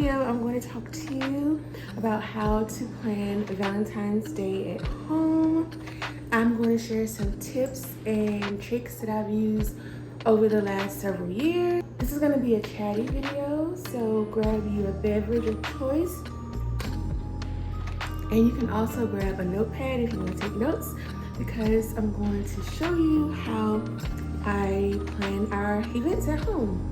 video, I'm going to talk to you about how to plan Valentine's Day at home. I'm going to share some tips and tricks that I've used over the last several years. This is going to be a chatty video, so grab you a beverage of choice. And you can also grab a notepad if you want to take notes, because I'm going to show you how I plan our events at home.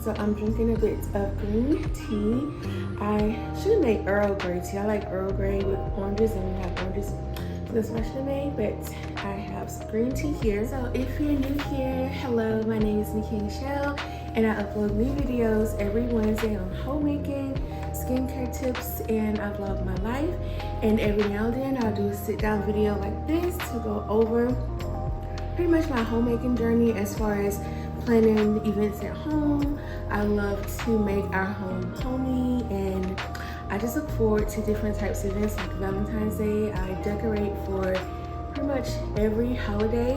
So I'm drinking a bit of green tea. I should have made Earl Grey tea. I like Earl Grey with oranges, and we have oranges, so that's what I should have made, but I have some green tea here. So if you're new here, hello, my name is nikianichelle, and I upload new videos every Wednesday on homemaking, skincare tips, and I vlog my life. And every now and then I'll do a sit down video like this to go over pretty much my homemaking journey as far as planning events at home. I love to make our home homey, and I just look forward to different types of events like Valentine's Day. I decorate for pretty much every holiday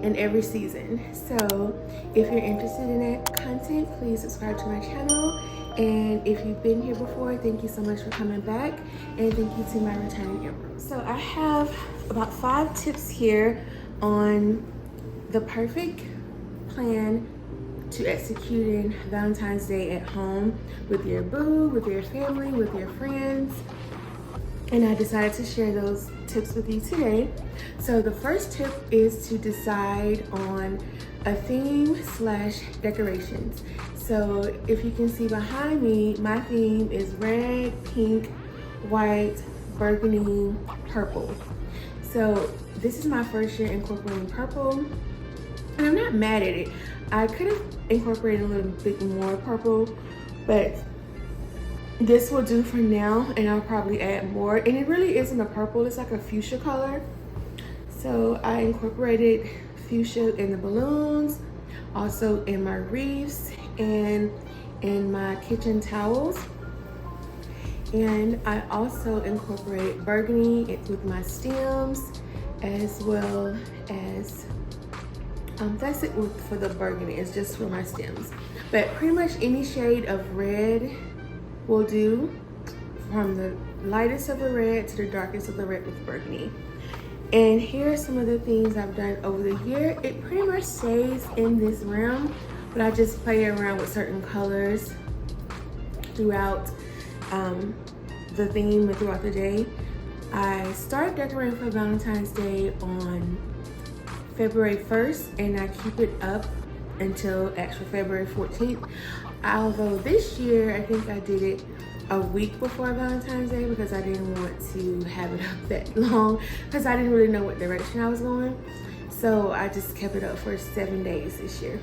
and every season. So if you're interested in that content, please subscribe to my channel. And if you've been here before, thank you so much for coming back, and thank you to my returning members. So I have about 5 tips here on the perfect plan to executing Valentine's Day at home with your boo, with your family, with your friends. And I decided to share those tips with you today. So the first tip is to decide on a theme / decorations. So if you can see behind me, my theme is red, pink, white, burgundy, purple. So this is my first year incorporating purple, and I'm not mad at it. I could have incorporated a little bit more purple, but this will do for now, and I'll probably add more. And it really isn't a purple, it's like a fuchsia color. So I incorporated fuchsia in the balloons, also in my wreaths, and in my kitchen towels. And I also incorporate burgundy with my stems, as well as that's it for the burgundy. It's just for my stems, but pretty much any shade of red will do, from the lightest of the red to the darkest of the red with burgundy. And here are some of the things I've done over the year. It pretty much stays in this realm, but I just play around with certain colors throughout the theme and throughout the day. I started decorating for Valentine's Day on February 1st, and I keep it up until actual February 14th. Although this year, I think I did it a week before Valentine's Day because I didn't want to have it up that long, because I didn't really know what direction I was going. So I just kept it up for 7 days this year.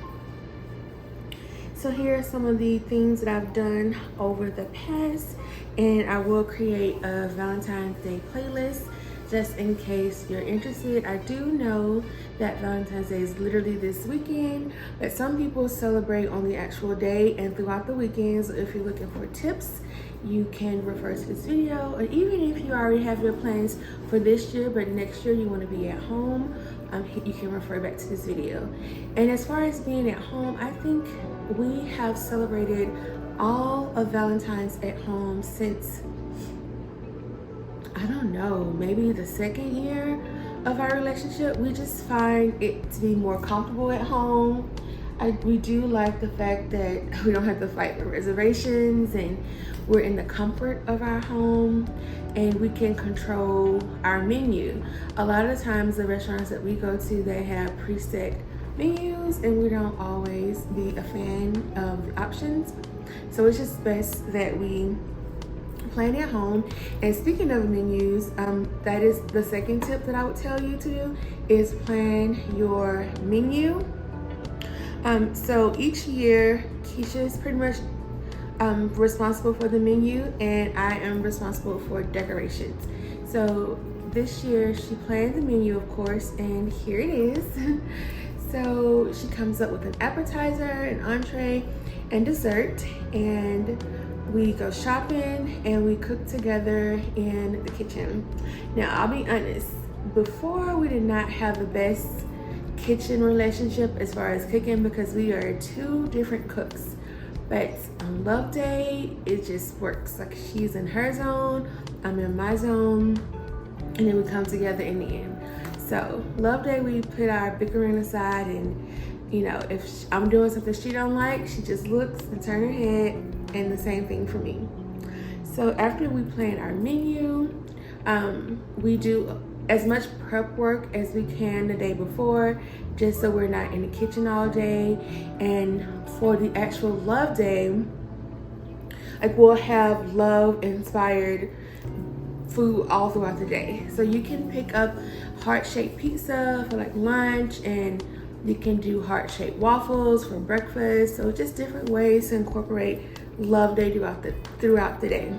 So here are some of the things that I've done over the past, and I will create a Valentine's Day playlist just in case you're interested. I do know that Valentine's Day is literally this weekend, but some people celebrate on the actual day and throughout the weekends. So if you're looking for tips, you can refer to this video. Or even if you already have your plans for this year, but next year you want to be at home, you can refer back to this video. And as far as being at home, I think we have celebrated all of Valentine's at home since, I don't know, maybe the 2nd year of our relationship. We just find it to be more comfortable at home. We do like the fact that we don't have to fight for reservations, and we're in the comfort of our home, and we can control our menu. A lot of the times the restaurants that we go to, they have preset menus, and we don't always be a fan of the options. So it's just best that we plan at home. And speaking of menus, that is the second tip that I would tell you to do, is plan your menu. So each year Keisha is pretty much responsible for the menu, and I am responsible for decorations. So this year she planned the menu, of course, and here it is. So she comes up with an appetizer, an entree, and dessert, and we go shopping and we cook together in the kitchen. Now, I'll be honest, before we did not have the best kitchen relationship as far as cooking because we are two different cooks. But on Love Day, it just works. Like she's in her zone, I'm in my zone, and then we come together in the end. So Love Day, we put our bickering aside, and you know, if I'm doing something she don't like, she just looks and turn her head, and the same thing for me. So after we plan our menu, we do as much prep work as we can the day before, just so we're not in the kitchen all day. And for the actual Love Day, like we'll have love inspired food all throughout the day. So you can pick up heart-shaped pizza for like lunch, and you can do heart-shaped waffles for breakfast. So just different ways to incorporate Love Day throughout the day.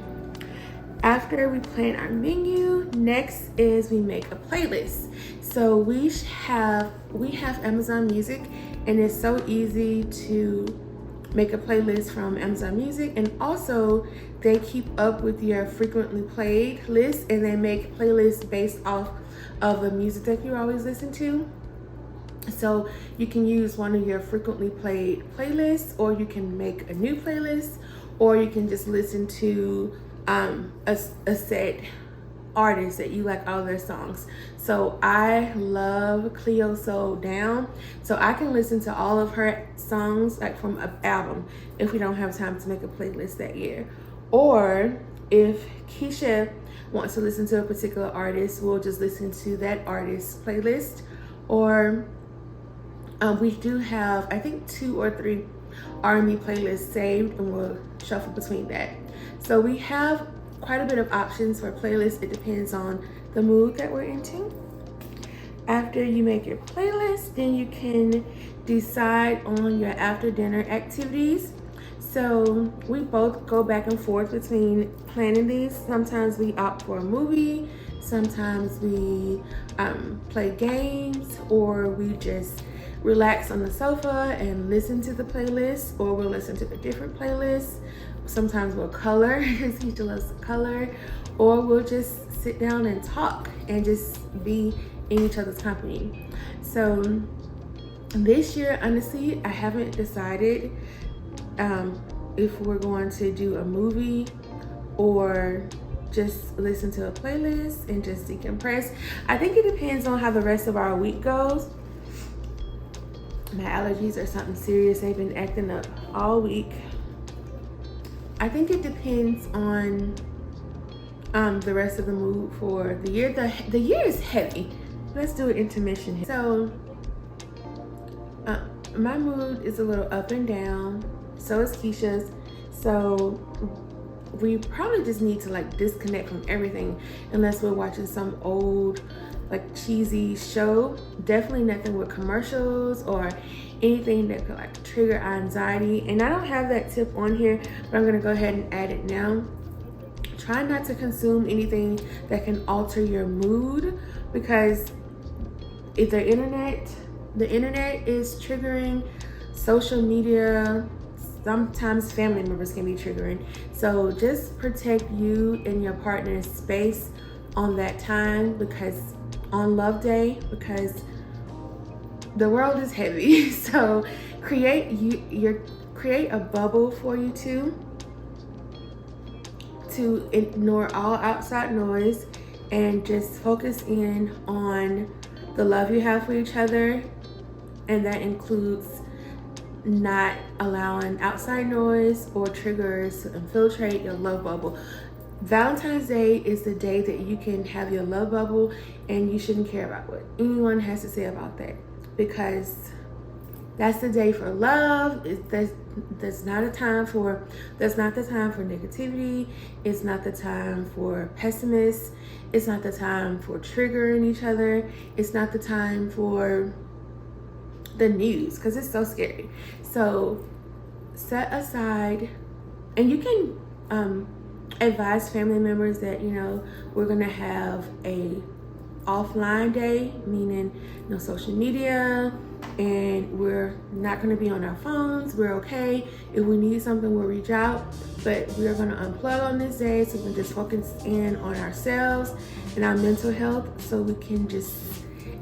After we plan our menu, next is we make a playlist. So we have Amazon Music, and it's so easy to make a playlist from Amazon Music, and also they keep up with your frequently played list, and they make playlists based off of the music that you always listen to. So you can use one of your frequently played playlists, or you can make a new playlist, or you can just listen to a set artist that you like all their songs. So I love Cleo Soul Down, so I can listen to all of her songs like from an album if we don't have time to make a playlist that year. Or if Keisha wants to listen to a particular artist, we'll just listen to that artist's playlist. Or we do have, I think, 2 or 3 R&B playlists saved, and we'll shuffle between that. So we have quite a bit of options for playlists. It depends on the mood that we're into. After you make your playlist, then you can decide on your after dinner activities. So we both go back and forth between planning these. Sometimes we opt for a movie, sometimes we play games, or we just relax on the sofa and listen to the playlist, or we'll listen to a different playlist. Sometimes we'll color, because he loves to color, or we'll just sit down and talk and just be in each other's company. So this year, honestly, I haven't decided if we're going to do a movie or just listen to a playlist and just decompress. I think it depends on how the rest of our week goes. My allergies are something serious. They've been acting up all week. I think it depends on the rest of the mood for the year. The year is heavy. Let's do an intermission here. So my mood is a little up and down. So is Keisha's. So we probably just need to like disconnect from everything, unless we're watching some old like cheesy show. Definitely nothing with commercials or anything that could like trigger our anxiety. And I don't have that tip on here, but I'm gonna go ahead and add it now. Try not to consume anything that can alter your mood, because if the internet is triggering, social media, sometimes family members can be triggering. So just protect you and your partner's space on that time, because on Love Day, because the world is heavy. So create a bubble for you two to ignore all outside noise and just focus in on the love you have for each other. And that includes not allowing outside noise or triggers to infiltrate your love bubble. Valentine's Day is the day that you can have your love bubble, and you shouldn't care about what anyone has to say about that, because that's the day for love. That's not the time for negativity. It's not the time for pessimists. It's not the time for triggering each other. It's not the time for the news, because it's so scary. So set aside, and you can advise family members that, you know, we're gonna have a offline day, meaning no social media, and we're not gonna be on our phones. We're okay. If we need something, we'll reach out, but we're gonna unplug on this day so we can just focus in on ourselves and our mental health, so we can just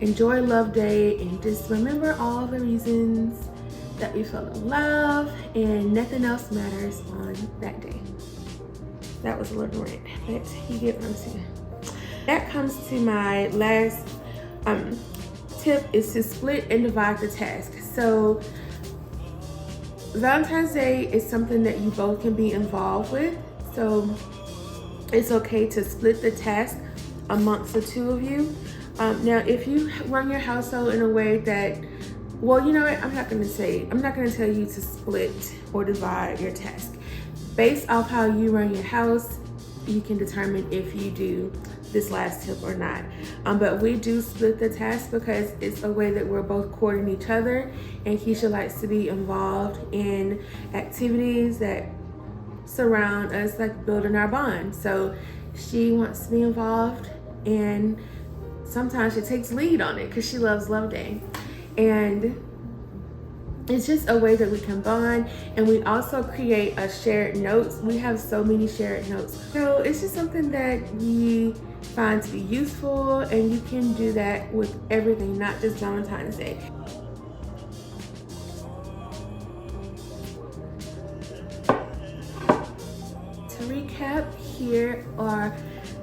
enjoy Love Day and just remember all the reasons that we fell in love, and nothing else matters on that day. That was a little rant, but you get what I'm saying. That comes to my last tip, is to split and divide the task. So Valentine's Day is something that you both can be involved with. So it's okay to split the task amongst the two of you. Now, if you run your household in a way that, well, you know what, I'm not gonna tell you to split or divide your task. Based off how you run your house, you can determine if you do this last tip or not. But we do split the task because it's a way that we're both courting each other, and Keisha likes to be involved in activities that surround us, like building our bond. So she wants to be involved, and sometimes she takes lead on it because she loves Love Day. And it's just a way that we can bond, and we also create a shared notes. We have so many shared notes. So it's just something that we find to be useful, and you can do that with everything, not just Valentine's Day. To recap, here are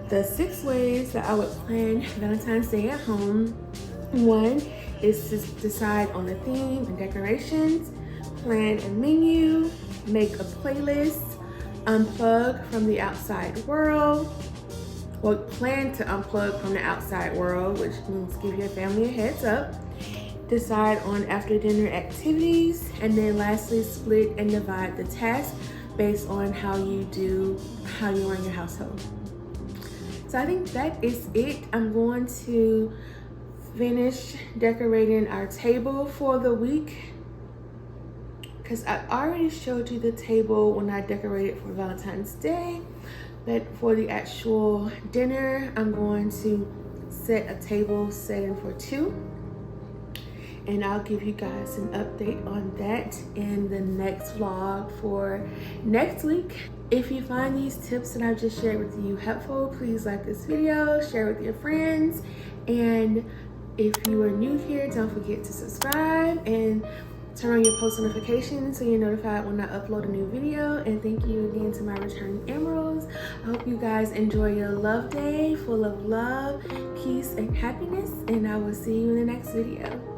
the 6 ways that I would plan Valentine's Day at home. 1 is to decide on a theme and decorations, plan a menu, make a playlist, unplug from the outside world. Well, plan to unplug from the outside world, which means give your family a heads up. Decide on after dinner activities, and then lastly, split and divide the task based on how you run your household. So I think that is it. I'm going to finish decorating our table for the week, because I already showed you the table when I decorated for Valentine's Day. But for the actual dinner, I'm going to set a table setting for 2. And I'll give you guys an update on that in the next vlog for next week. If you find these tips that I've just shared with you helpful, please like this video, share with your friends. And if you are new here, don't forget to subscribe and turn on your post notifications so you're notified when I upload a new video. And thank you again to my returning emeralds. I hope you guys enjoy your Love Day full of love, peace, and happiness. And I will see you in the next video.